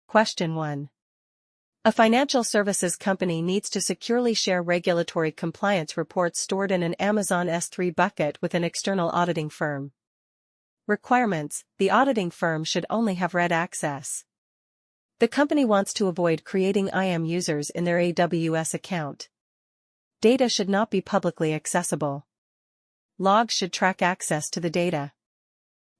Question 1. A financial services company needs to securely share regulatory compliance reports stored in an Amazon S3 bucket with an external auditing firm. Requirements: the auditing firm should only have read access. The company wants to avoid creating IAM users in their AWS account. Data should not be publicly accessible. Logs should track access to the data.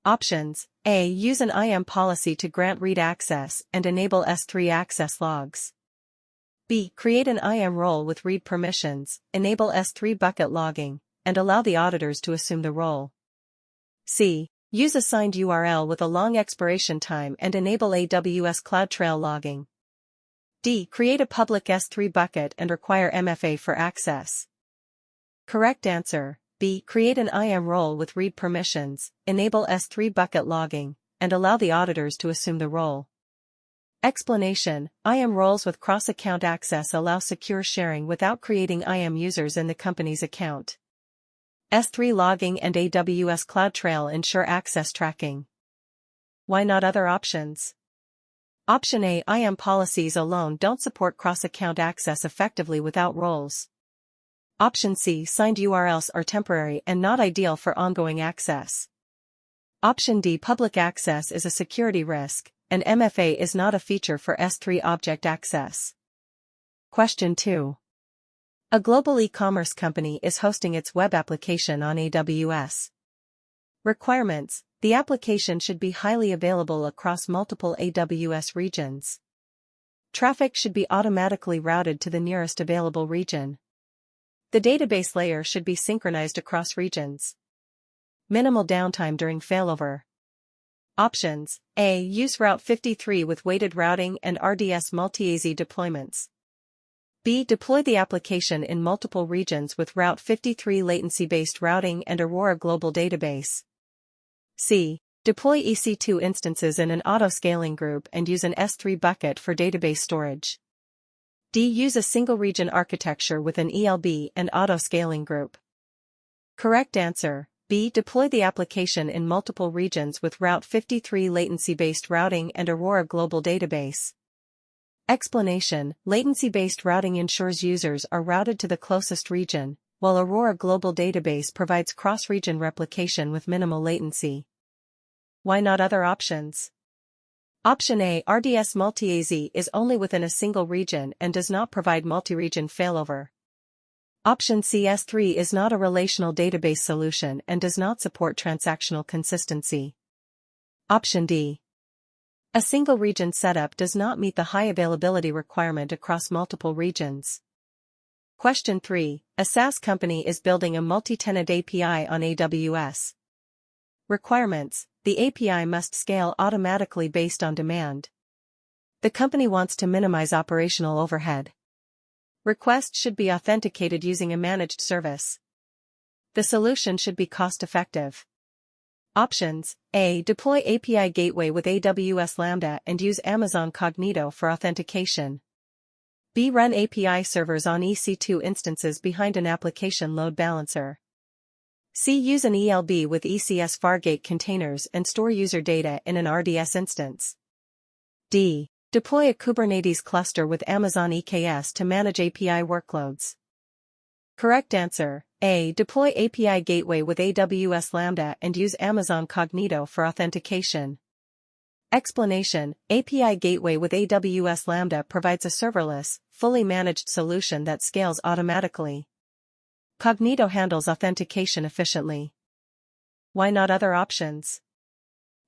Options: A. Use an IAM policy to grant read access and enable S3 access logs. B. Create an IAM role with read permissions, enable S3 bucket logging, and allow the auditors to assume the role. C. Use a signed URL with a long expiration time and enable AWS CloudTrail logging. D. Create a public S3 bucket and require MFA for access. Correct answer: B. Create an IAM role with read permissions, enable S3 bucket logging, and allow the auditors to assume the role. Explanation: IAM roles with cross-account access allow secure sharing without creating IAM users in the company's account. S3 logging and AWS CloudTrail ensure access tracking. Why not other options? Option A. IAM policies alone don't support cross-account access effectively without roles. Option C. Signed URLs are temporary and not ideal for ongoing access. Option D. Public access is a security risk, and MFA is not a feature for S3 object access. Question 2. A global e-commerce company is hosting its web application on AWS. Requirements: the application should be highly available across multiple AWS regions. Traffic should be automatically routed to the nearest available region. The database layer should be synchronized across regions. Minimal downtime during failover. Options: A. Use Route 53 with weighted routing and RDS multi-AZ deployments. B. Deploy the application in multiple regions with Route 53 latency-based routing and Aurora Global Database. C. Deploy EC2 instances in an auto-scaling group and use an S3 bucket for database storage. D. Use a single region architecture with an ELB and auto-scaling group. Correct answer: B. Deploy the application in multiple regions with Route 53 latency-based routing and Aurora Global Database. Explanation: latency-based routing ensures users are routed to the closest region, while Aurora Global Database provides cross-region replication with minimal latency. Why not other options? Option A. RDS multi-AZ is only within a single region and does not provide multi-region failover. Option C. S3 is not a relational database solution and does not support transactional consistency. Option D. A single region setup does not meet the high availability requirement across multiple regions. Question 3. A SaaS company is building a multi-tenant API on AWS. Requirements: the API must scale automatically based on demand. The company wants to minimize operational overhead. Requests should be authenticated using a managed service. The solution should be cost-effective. Options: A. Deploy API gateway with AWS Lambda and use Amazon Cognito for authentication. B. Run API servers on EC2 instances behind an application load balancer. C. Use an ELB with ECS Fargate containers and store user data in an RDS instance. D. Deploy a Kubernetes cluster with Amazon EKS to manage API workloads. Correct answer: A. Deploy API gateway with AWS Lambda and use Amazon Cognito for authentication. Explanation: API gateway with AWS Lambda provides a serverless, fully managed solution that scales automatically. Cognito handles authentication efficiently. Why not other options?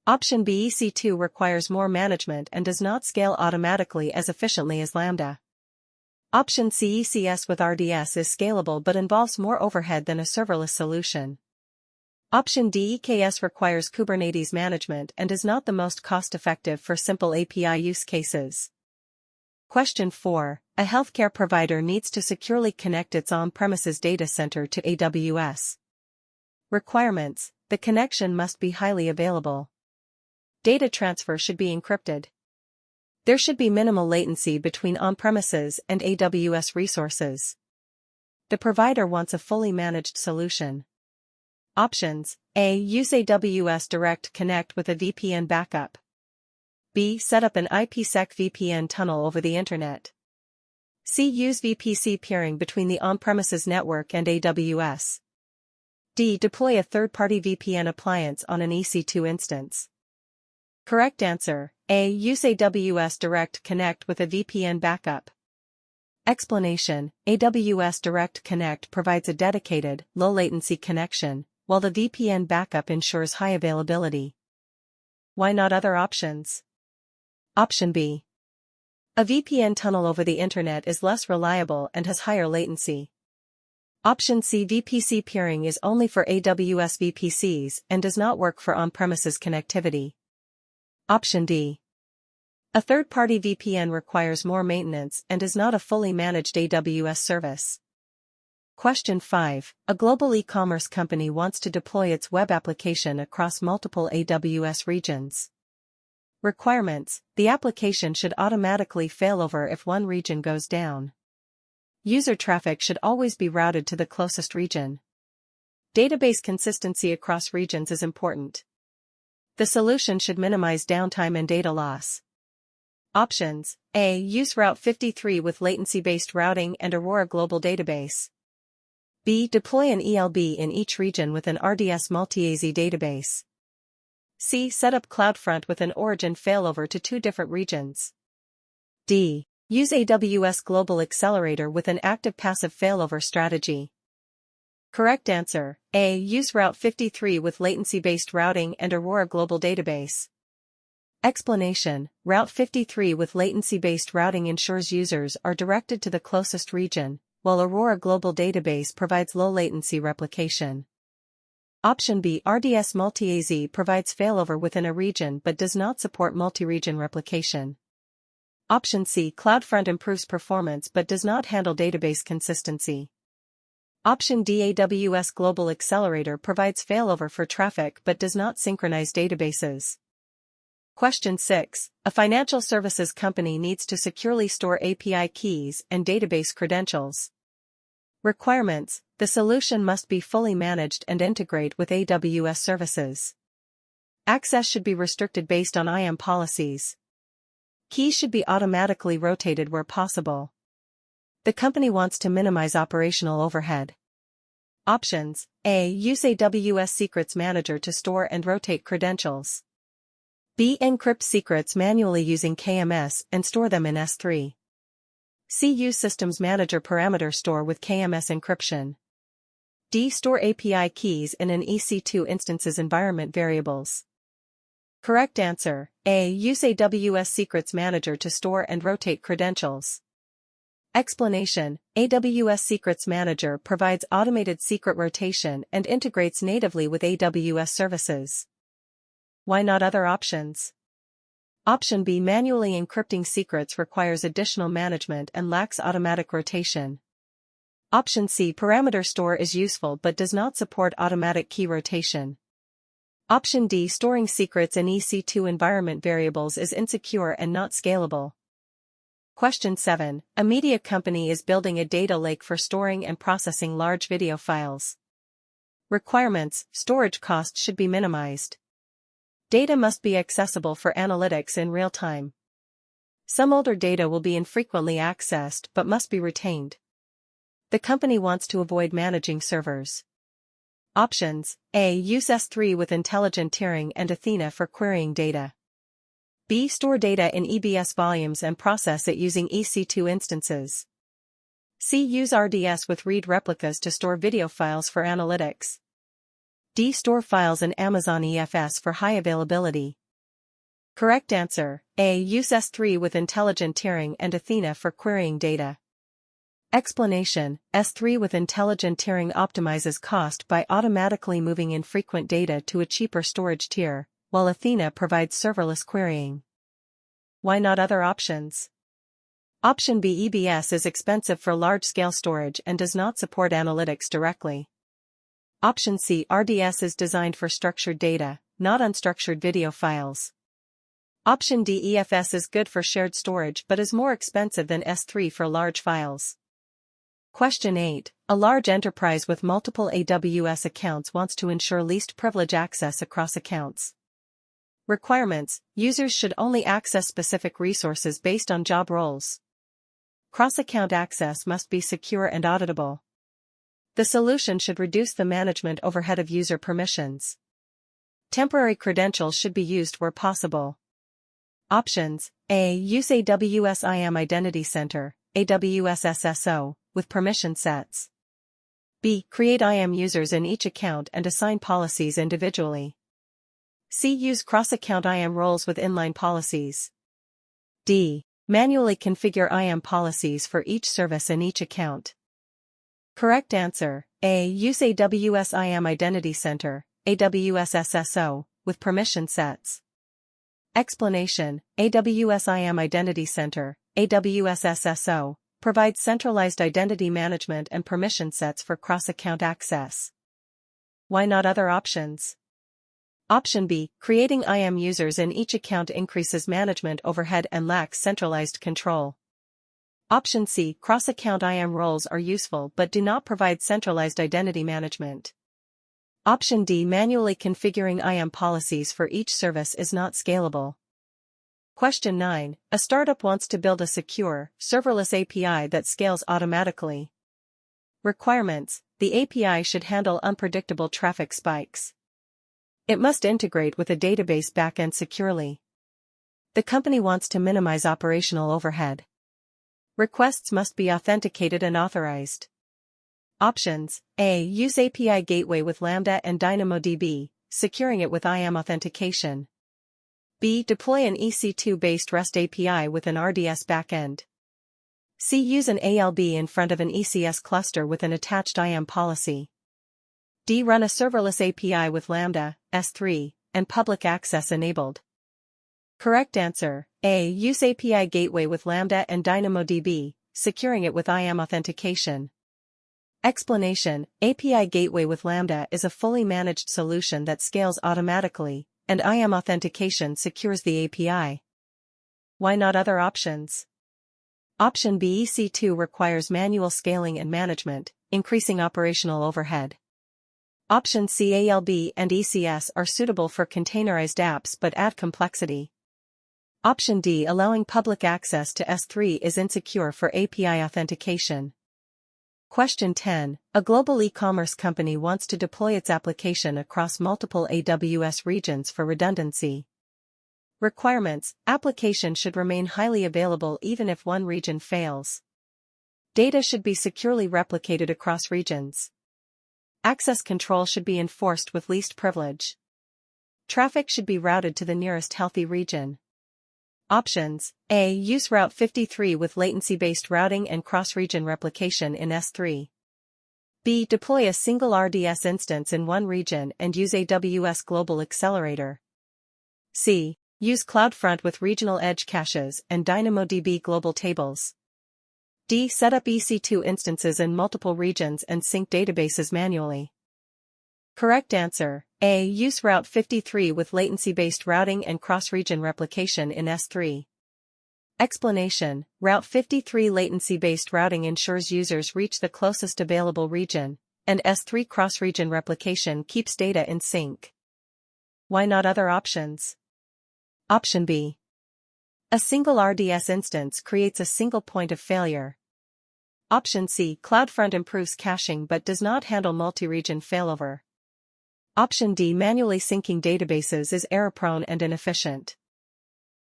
Option B. EC2 requires more management and does not scale automatically as efficiently as Lambda. Option C. ECS with RDS is scalable but involves more overhead than a serverless solution. Option D. EKS requires Kubernetes management and is not the most cost-effective for simple API use cases. Question 4. A healthcare provider needs to securely connect its on-premises data center to AWS. Requirements: the connection must be highly available. Data transfer should be encrypted. There should be minimal latency between on-premises and AWS resources. The provider wants a fully managed solution. Options: A. Use AWS Direct Connect with a VPN backup. B. Set up an IPsec VPN tunnel over the Internet. C. Use VPC peering between the on-premises network and AWS. D. Deploy a third-party VPN appliance on an EC2 instance. Correct answer: A. Use AWS Direct Connect with a VPN backup. Explanation: AWS Direct Connect provides a dedicated, low-latency connection, while the VPN backup ensures high availability. Why not other options? Option B. A VPN tunnel over the Internet is less reliable and has higher latency. Option C. VPC peering is only for AWS VPCs and does not work for on-premises connectivity. Option D. A third-party VPN requires more maintenance and is not a fully managed AWS service. Question 5. A global e-commerce company wants to deploy its web application across multiple AWS regions. Requirements: the application should automatically failover if one region goes down. User traffic should always be routed to the closest region. Database consistency across regions is important. The solution should minimize downtime and data loss. Options: A. Use Route 53 with latency-based routing and Aurora Global Database. B. Deploy an ELB in each region with an RDS multi-AZ database. C. Set up CloudFront with an origin failover to two different regions. D. Use AWS Global Accelerator with an active-passive failover strategy. Correct answer: A. Use Route 53 with latency-based routing and Aurora Global Database. Explanation: Route 53 with latency-based routing ensures users are directed to the closest region, while Aurora Global Database provides low-latency replication. Option B. RDS multi-AZ provides failover within a region but does not support multi-region replication. Option C. CloudFront improves performance but does not handle database consistency. Option D. AWS Global Accelerator provides failover for traffic but does not synchronize databases. Question 6. A financial services company needs to securely store API keys and database credentials. Requirements: the solution must be fully managed and integrate with AWS services. Access should be restricted based on IAM policies. Keys should be automatically rotated where possible. The company wants to minimize operational overhead. Options: A. Use AWS Secrets Manager to store and rotate credentials. B. Encrypt secrets manually using KMS and store them in S3. C. Use Systems Manager Parameter Store with KMS encryption. D. Store API keys in an EC2 instance's environment variables. Correct answer: A. Use AWS Secrets Manager to store and rotate credentials. Explanation: AWS Secrets Manager provides automated secret rotation and integrates natively with AWS services. Why not other options? Option B. Manually encrypting secrets requires additional management and lacks automatic rotation. Option C. Parameter store is useful but does not support automatic key rotation. Option D. Storing secrets in EC2 environment variables is insecure and not scalable. Question 7. A media company is building a data lake for storing and processing large video files. Requirements: storage costs should be minimized. Data must be accessible for analytics in real time. Some older data will be infrequently accessed but must be retained. The company wants to avoid managing servers. Options: A. Use S3 with intelligent tiering and Athena for querying data. B. Store data in EBS volumes and process it using EC2 instances. C. Use RDS with read replicas to store video files for analytics. D. Store files in Amazon EFS for high availability. Correct answer: A. Use S3 with intelligent tiering and Athena for querying data. Explanation: S3 with intelligent tiering optimizes cost by automatically moving infrequent data to a cheaper storage tier, while Athena provides serverless querying. Why not other options? Option B. EBS is expensive for large-scale storage and does not support analytics directly. Option C. RDS is designed for structured data, not unstructured video files. Option D. EFS is good for shared storage but is more expensive than S3 for large files. Question 8. A large enterprise with multiple AWS accounts wants to ensure least privilege access across accounts. Requirements: users should only access specific resources based on job roles. Cross-account access must be secure and auditable. The solution should reduce the management overhead of user permissions. Temporary credentials should be used where possible. Options: A. Use AWS IAM Identity Center, AWS SSO, with permission sets. B. Create IAM users in each account and assign policies individually. C. Use cross-account IAM roles with inline policies. D. Manually configure IAM policies for each service in each account. Correct answer: A. Use AWS IAM Identity Center, AWS SSO, with permission sets. Explanation: AWS IAM Identity Center, AWS SSO, provides centralized identity management and permission sets for cross-account access. Why not other options? Option B. Creating IAM users in each account increases management overhead and lacks centralized control. Option C. Cross-account IAM roles are useful but do not provide centralized identity management. Option D. Manually configuring IAM policies for each service is not scalable. Question 9. A startup wants to build a secure, serverless API that scales automatically. Requirements: the API should handle unpredictable traffic spikes. It must integrate with a database backend securely. The company wants to minimize operational overhead. Requests must be authenticated and authorized. Options: A. Use API gateway with Lambda and DynamoDB, securing it with IAM authentication. B. Deploy an EC2-based REST API with an RDS backend. C. Use an ALB in front of an ECS cluster with an attached IAM policy. D. Run a serverless API with Lambda, S3, and public access enabled. Correct answer: A. Use API gateway with Lambda and DynamoDB, securing it with IAM authentication. Explanation: API gateway with Lambda is a fully managed solution that scales automatically, and IAM authentication secures the API. Why not other options? Option B. EC2 requires manual scaling and management, increasing operational overhead. Option C. ALB and ECS are suitable for containerized apps but add complexity. Option D. Allowing public access to S3 is insecure for API authentication. Question 10. A global e-commerce company wants to deploy its application across multiple AWS regions for redundancy. Requirements: application should remain highly available even if one region fails. Data should be securely replicated across regions. Access control should be enforced with least privilege. Traffic should be routed to the nearest healthy region. Options: A. Use Route 53 with latency-based routing and cross-region replication in S3. B. Deploy a single RDS instance in one region and use AWS Global Accelerator. C. Use CloudFront with regional edge caches and DynamoDB global tables. D. Set up EC2 instances in multiple regions and sync databases manually. Correct answer: A. Use Route 53 with latency-based routing and cross-region replication in S3. Explanation: Route 53 latency-based routing ensures users reach the closest available region, and S3 cross-region replication keeps data in sync. Why not other options? Option B. A single RDS instance creates a single point of failure. Option C. CloudFront improves caching but does not handle multi-region failover. Option D. Manually syncing databases is error-prone and inefficient.